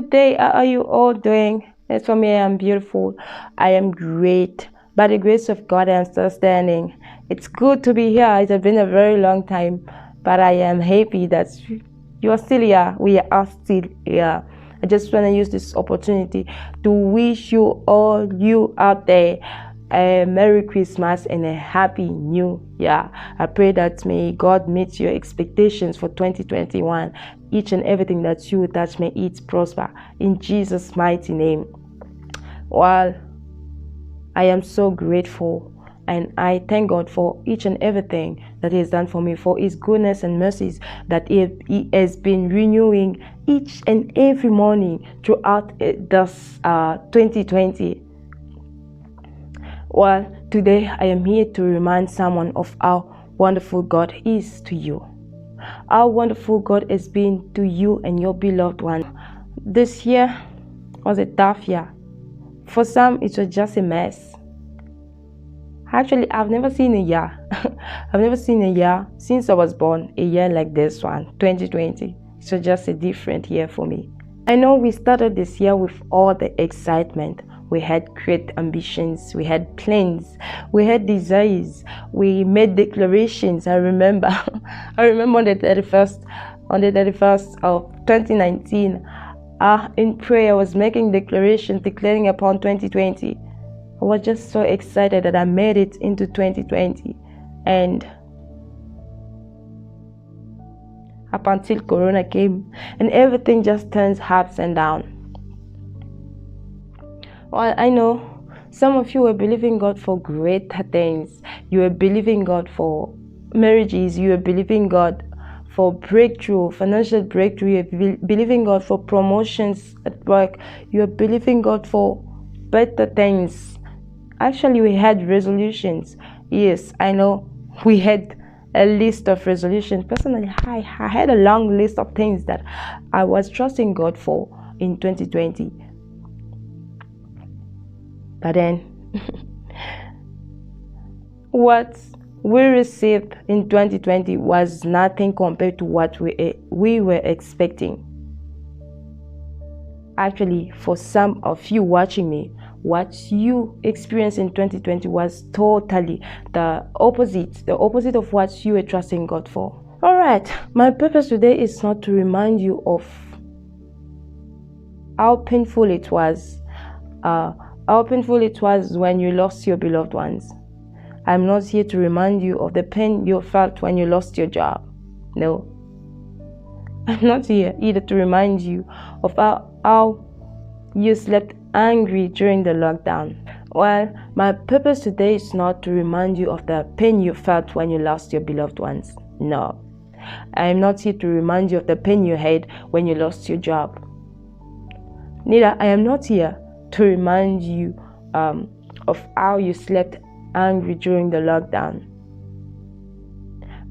good day. How are you all doing? As for me, I am beautiful. I am great. By the grace of God, I am still standing. It's good to be here. It has been a very long time, but I am happy that you are still here. We are still here. I just want to use this opportunity to wish you all, you out there, a Merry Christmas and a Happy New Year. I pray that may God meet your expectations for 2021. Each and everything that you touch, may it prosper in Jesus' mighty name. Well, I am so grateful and I thank God for each and everything that He has done for me, for His goodness and mercies that He has been renewing each and every morning throughout this 2020. Well, today I am here to remind someone of how wonderful God is to you. How wonderful God has been to you and your beloved one. This year was a tough year. For some, it was just a mess. Actually, I've never seen a year. I've never seen a year since I was born, a year like this one, 2020. It was just a different year for me. I know we started this year with all the excitement. We had great ambitions, we had plans, we had desires, we made declarations. I remember on the 31st of 2019, in prayer I was making declarations declaring upon 2020. I was just so excited that I made it into 2020, and up until Corona came and everything just turns ups and down. Well, I know some of you were believing God for great things. You were believing God for marriages. You were believing God for breakthrough, financial breakthrough. You were believing God for promotions at work. You were believing God for better things. Actually, we had resolutions. Yes, I know we had a list of resolutions. Personally, I had a long list of things that I was trusting God for in 2020. But then, what we received in 2020 was nothing compared to what we were expecting. Actually, for some of you watching me, what you experienced in 2020 was totally the opposite of what you were trusting God for. Alright, my purpose today is not to remind you of how painful it was. How painful it was when you lost your beloved ones. I'm not here to remind you of the pain you felt when you lost your job. No. I'm not here either to remind you of how you slept angry during the lockdown. Well, my purpose today is not to remind you of the pain you felt when you lost your beloved ones. No. I'm not here to remind you of the pain you had when you lost your job. Neither I am not here to remind you of how you slept angry during the lockdown.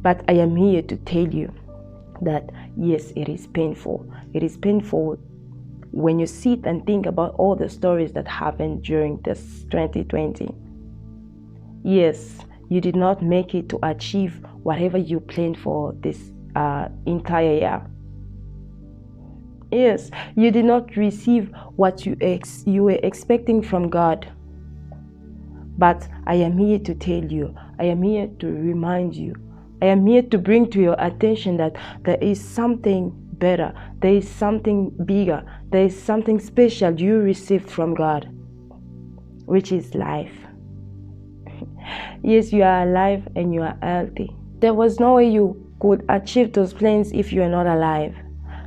But I am here to tell you that yes, it is painful. It is painful when you sit and think about all the stories that happened during this 2020. Yes, you did not make it to achieve whatever you planned for this entire year. Yes, you did not receive what you were expecting from God. But I am here to tell you, I am here to remind you, I am here to bring to your attention that there is something better, there is something bigger, there is something special you received from God, which is life. Yes, you are alive and you are healthy. There was no way you could achieve those plans if you are not alive.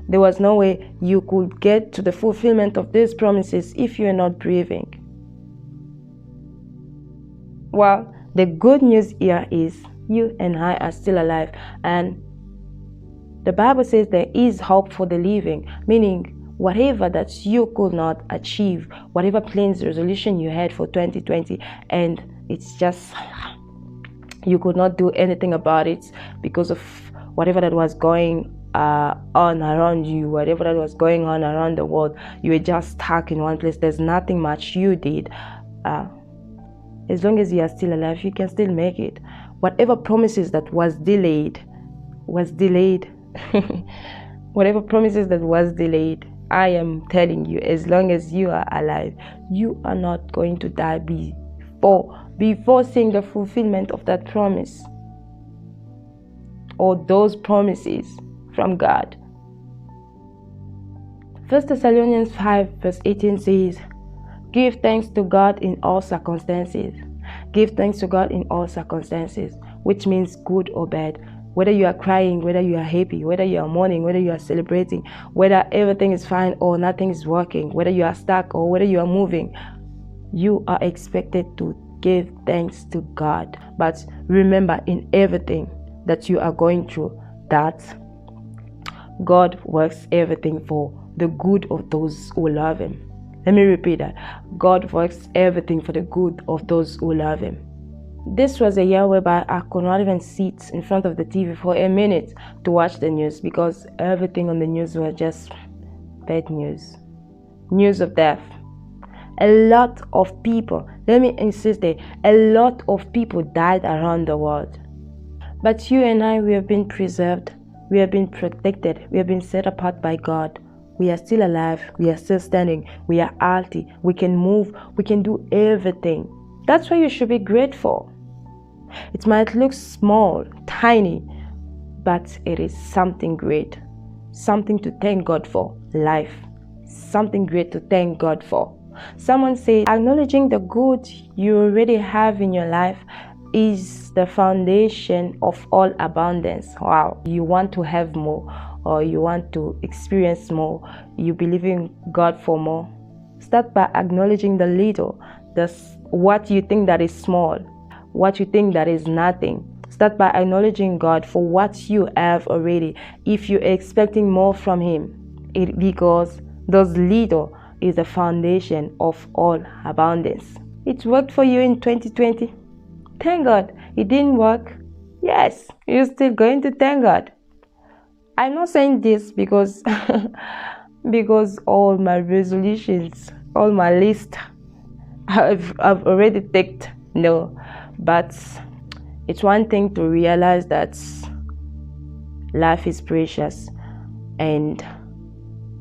There was no way you could get to the fulfillment of these promises if you are not breathing. Well, the good news here is you and I are still alive, and the Bible says there is hope for the living, meaning whatever that you could not achieve, whatever plans, resolution you had for 2020, and it's just you could not do anything about it because of whatever that was going on around you, whatever that was going on around the world. You were just stuck in one place. There's nothing much you did. As long as you are still alive, you can still make it. Whatever promises that was delayed. Whatever promises that was delayed, I am telling you, as long as you are alive, you are not going to die before seeing the fulfillment of that promise or those promises from God. 1 Thessalonians 5 verse 18 says, give thanks to God in all circumstances. Give thanks to God in all circumstances, which means good or bad. Whether you are crying, whether you are happy, whether you are mourning, whether you are celebrating, whether everything is fine or nothing is working, whether you are stuck or whether you are moving, you are expected to give thanks to God. But remember, in everything that you are going through, that God works everything for the good of those who love Him. Let me repeat that. God works everything for the good of those who love Him. This was a year whereby I could not even sit in front of the TV for a minute to watch the news, because everything on the news was just bad news. News of death. A lot of people, let me insist there, a lot of people died around the world. But you and I, we have been preserved. We have been protected. We have been set apart by God. We are still alive. We are still standing. We are healthy. We can move. We can do everything. That's why you should be grateful. It might look small, tiny, but it is something great. Something to thank God for. Life. Something great to thank God for. Someone said, acknowledging the good you already have in your life is the foundation of all abundance. Wow. You want to have more, or you want to experience more, you believe in God for more. Start by acknowledging the little, what you think that is small, what you think that is nothing. Start by acknowledging God for what you have already. If you're expecting more from Him, because those little is the foundation of all abundance. It worked for you in 2020. Thank God. It didn't work. Yes, you're still going to thank God. I'm not saying this because all my resolutions, all my list, I've already ticked. No, but it's one thing to realize that life is precious, and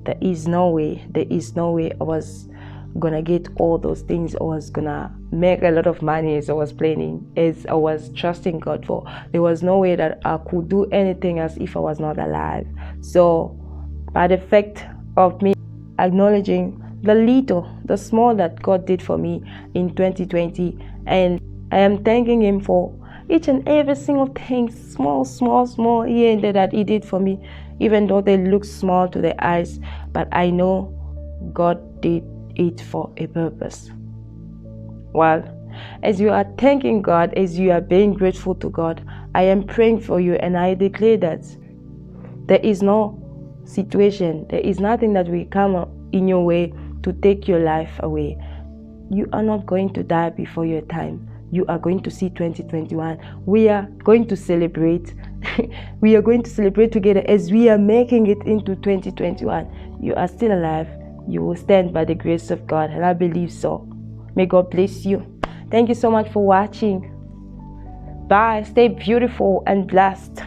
there is no way I was gonna get all those things. I was gonna make a lot of money as I was planning, as I was trusting God for. There was no way that I could do anything as if I was not alive. So by the fact of me acknowledging the little, the small that God did for me in 2020, and I am thanking Him for each and every single thing, small here and there that He did for me, even though they look small to the eyes, but I know God did it for a purpose. Well, as you are thanking God, as you are being grateful to God, I am praying for you, and I declare that there is no situation, there is nothing that will come in your way to take your life away. You are not going to die before your time. You are going to see 2021. We are going to celebrate. We are going to celebrate together as we are making it into 2021. You are still alive. You will stand by the grace of God, and I believe so. May God bless you. Thank you so much for watching. Bye. Stay beautiful and blessed.